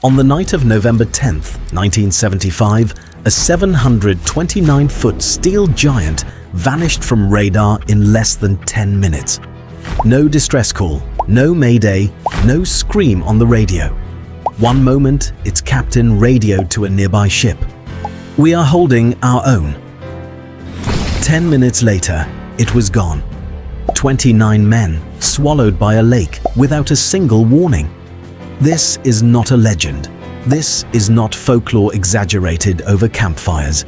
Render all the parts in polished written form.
On the night of November 10th, 1975, a 729-foot steel giant vanished from radar in less than 10 minutes. No distress call, no mayday, no scream on the radio. One moment, its captain radioed to a nearby ship. "We are holding our own." 10 minutes later, it was gone. 29 men swallowed by a lake without a single warning. This is not a legend. This is not folklore exaggerated over campfires.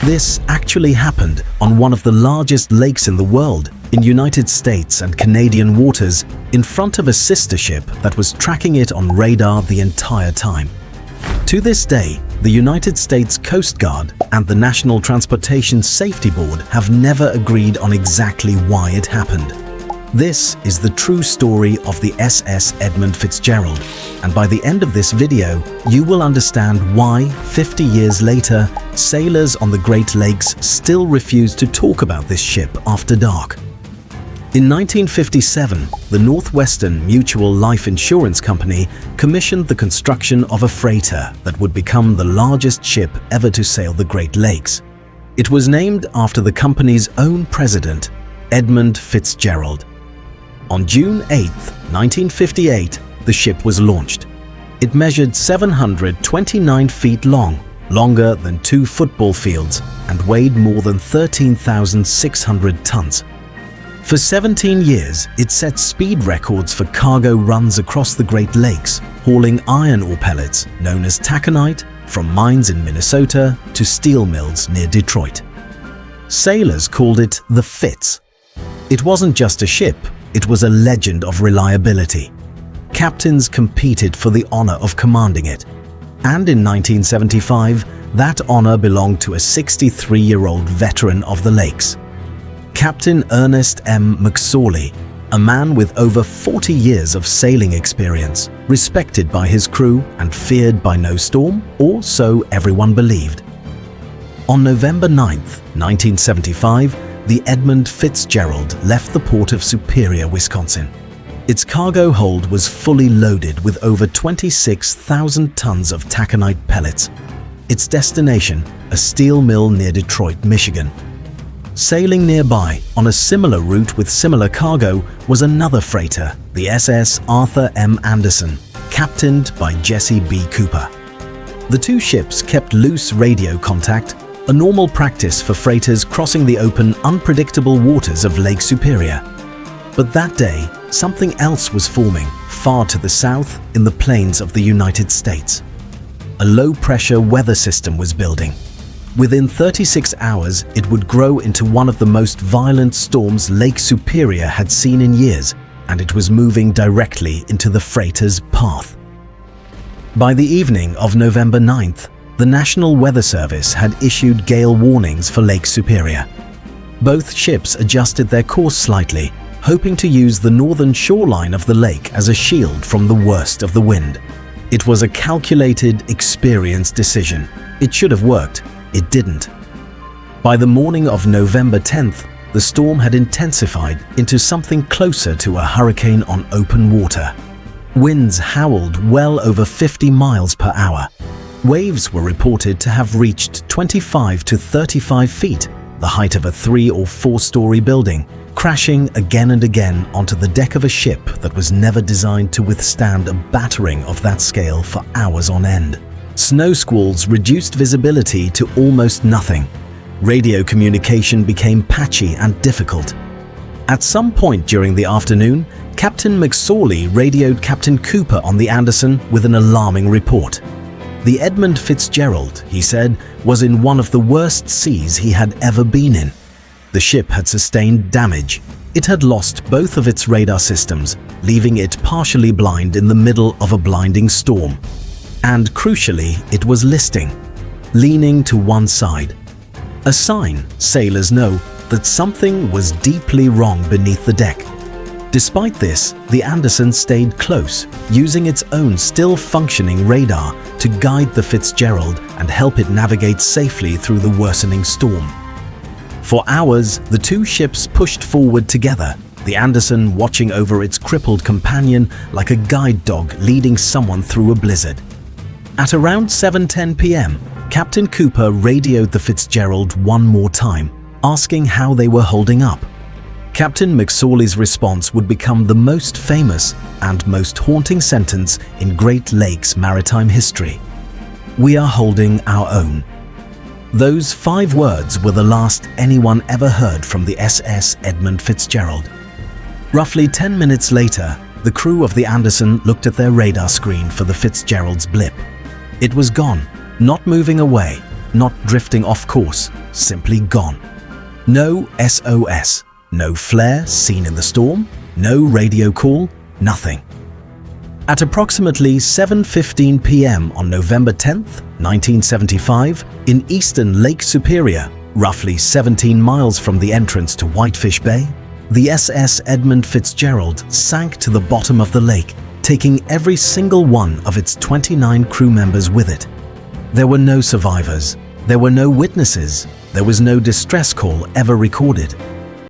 This actually happened on one of the largest lakes in the world, in United States and Canadian waters, in front of a sister ship that was tracking it on radar the entire time. To this day, the United States Coast Guard and the National Transportation Safety Board have never agreed on exactly why it happened. This is the true story of the SS Edmund Fitzgerald, and by the end of this video, you will understand why, 50 years later, sailors on the Great Lakes still refuse to talk about this ship after dark. In 1957, the Northwestern Mutual Life Insurance Company commissioned the construction of a freighter that would become the largest ship ever to sail the Great Lakes. It was named after the company's own president, Edmund Fitzgerald. On June 8, 1958, the ship was launched. It measured 729 feet long, longer than 2 football fields, and weighed more than 13,600 tons. For 17 years, it set speed records for cargo runs across the Great Lakes, hauling iron ore pellets, known as taconite, from mines in Minnesota to steel mills near Detroit. Sailors called it the Fitz. It wasn't just a ship, it was a legend of reliability. Captains competed for the honor of commanding it. And in 1975, that honor belonged to a 63-year-old veteran of the lakes. Captain Ernest M. McSorley, a man with over 40 years of sailing experience, respected by his crew and feared by no storm, or so everyone believed. On November 9, 1975, the Edmund Fitzgerald left the port of Superior, Wisconsin. Its cargo hold was fully loaded with over 26,000 tons of taconite pellets. Its destination, a steel mill near Detroit, Michigan. Sailing nearby, on a similar route with similar cargo, was another freighter, the SS Arthur M. Anderson, captained by Jesse B. Cooper. The two ships kept loose radio contact, a normal practice for freighters crossing the open, unpredictable waters of Lake Superior. But that day, something else was forming, far to the south in the plains of the United States. A low-pressure weather system was building. Within 36 hours, it would grow into one of the most violent storms Lake Superior had seen in years, and it was moving directly into the freighter's path. By the evening of November 9th, the National Weather Service had issued gale warnings for Lake Superior. Both ships adjusted their course slightly, hoping to use the northern shoreline of the lake as a shield from the worst of the wind. It was a calculated, experienced decision. It should have worked. It didn't. By the morning of November 10th, the storm had intensified into something closer to a hurricane on open water. Winds howled well over 50 miles per hour. Waves were reported to have reached 25 to 35 feet, the height of a 3- or 4-story building, crashing again and again onto the deck of a ship that was never designed to withstand a battering of that scale for hours on end. Snow squalls reduced visibility to almost nothing. Radio communication became patchy and difficult. At some point during the afternoon, Captain McSorley radioed Captain Cooper on the Anderson with an alarming report. The Edmund Fitzgerald, he said, was in one of the worst seas he had ever been in. The ship had sustained damage. It had lost both of its radar systems, leaving it partially blind in the middle of a blinding storm. And crucially, it was listing, leaning to one side. A sign, sailors know, that something was deeply wrong beneath the deck. Despite this, the Anderson stayed close, using its own still-functioning radar to guide the Fitzgerald and help it navigate safely through the worsening storm. For hours, the two ships pushed forward together, the Anderson watching over its crippled companion like a guide dog leading someone through a blizzard. At around 7:10 p.m., Captain Cooper radioed the Fitzgerald one more time, asking how they were holding up. Captain McSorley's response would become the most famous and most haunting sentence in Great Lakes maritime history: "We are holding our own." Those 5 words were the last anyone ever heard from the SS Edmund Fitzgerald. Roughly 10 minutes later, the crew of the Anderson looked at their radar screen for the Fitzgerald's blip. It was gone, not moving away, not drifting off course, simply gone. No SOS, no flare seen in the storm, no radio call, nothing. At approximately 7:15 p.m. on November 10th, 1975, in eastern Lake Superior, roughly 17 miles from the entrance to Whitefish Bay, the SS Edmund Fitzgerald sank to the bottom of the lake, taking every single one of its 29 crew members with it. There were no survivors, there were no witnesses, there was no distress call ever recorded.